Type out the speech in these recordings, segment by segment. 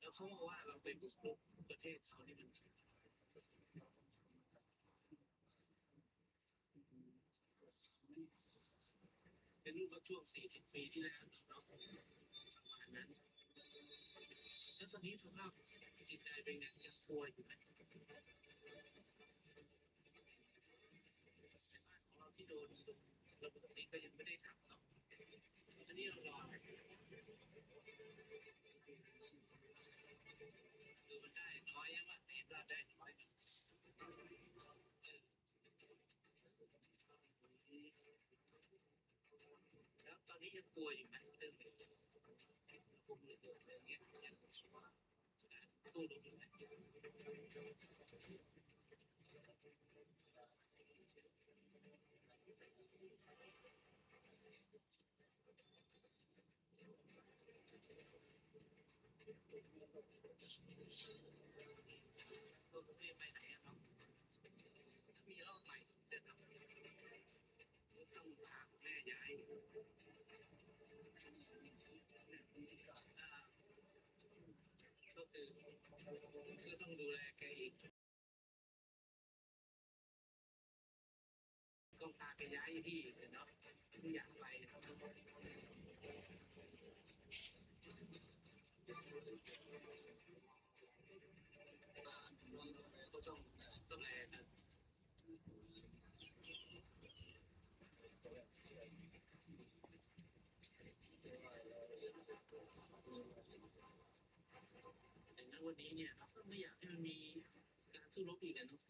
แล้วเขาบอกว่าเราไปบุกรุกประเทศเขาที่มันเป็นรูปช่วง40 ปีที่แล้วเนาะประมาณนั้นแล้วตอนนี้สภาพจิตใจเป็นไงยังกลัวอยู่ไหมในบ้านของเราที่โดนระเบิดนี้ก็ยังไม่ได้ทำหรอกทีนี้เรารออะไรคือมันได้น้อยยังว่าไม่เราได้น้อยแล้วตอนนี้ยังกลัวอยู่ไหมเรื่องนี้คุมเรื่องอะไรเงี้ยยังสู้รบอยู่ไหมตัวผมไม่ไปไหนอะเนาะถ้ามีรอบใหม่จะทำยังไงต้องพาแม่ย้ายก็คือก็ต้องดูแลแกอีกต้องพาแกย้ายที่เนาะไม่อยากไปก็ต้องแลกันแต่ณวันนี้เนี่ยเราก็ไม่อยากให้มันมีการสู้รบอีกกันเนาะ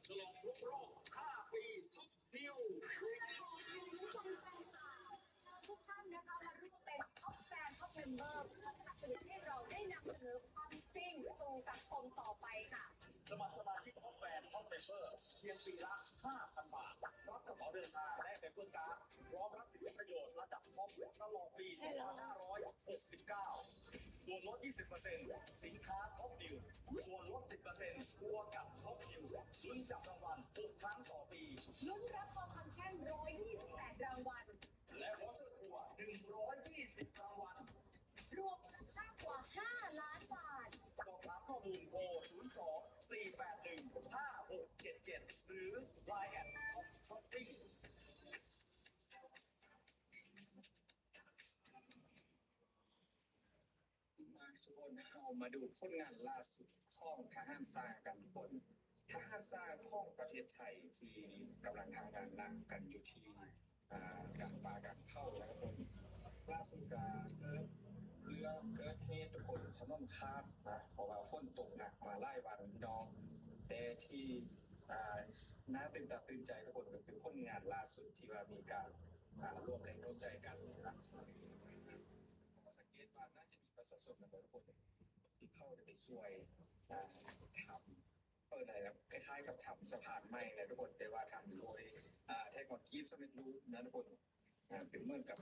ฉลองครบรอบ5 ปีทุกดิวเชื่อของคุณผู้ชมแฟนสาวเชิญทุกท่านนะคะมาร่วมเป็นท็อปแฟนท็อปเมมเบอร์เพื่อสนับสนุนให้เราได้นำเสนอความจริงสู่สังคมต่อไปค่ะสมัครสมาชิกท็อปแฟนท็อปเมมเบอร์เพียงปีละ 5,000 บาทรับกระเป๋าเดินทางและเป็นเพื่อนการ์ดพร้อมรับสิทธิประโยชน์ระดับท็อปตลอดปี 2569 ส่วนลด 20% สินค้าท็อปดิวส่วนลด 10% ตัวกับท็อปดิวลุ้นจับรางวัล6 ครั้งต่อปีลุ้นรับทองคำแท่ง128 รางวัลและวอเชอร์ทัวร์120 รางวัลรวมมูลค่ากว่า 5 ล้านบาทสอบถามข้อมูลโทร 02-481-5677 หรือ Line แอดท็อปช้อปปิ้งมาทุกคนเอามาดูผลงานล่าสุดของทหารทรายกันทุกคนทหารทรายของประเทศไทยที่กำลังทำงานหนักกันอยู่ที่การป่าการเข้าแล้วคนล่าสุดการเรือเกิดเหตุทุกคนถนนขาดนะเพราะว่าฝนตกหนักมาไล่วันน้องแต่ที่น่าตื่นตาตื่นใจทุกคนก็คือผลงานล่าสุดที่ว่ามีการร่วมแรงร่วมใจกันนะสังเกตว่าน่าจะมีประชาชนหลายคนที่เข้าไปช่วยทำอะไรครับคล้ายๆกับทำสะพานไม้นะทุกคนแต่ว่าทำโดยเทคโนโลยีสำเร็จรูปนะทุกคนเป็นเหมือนกับ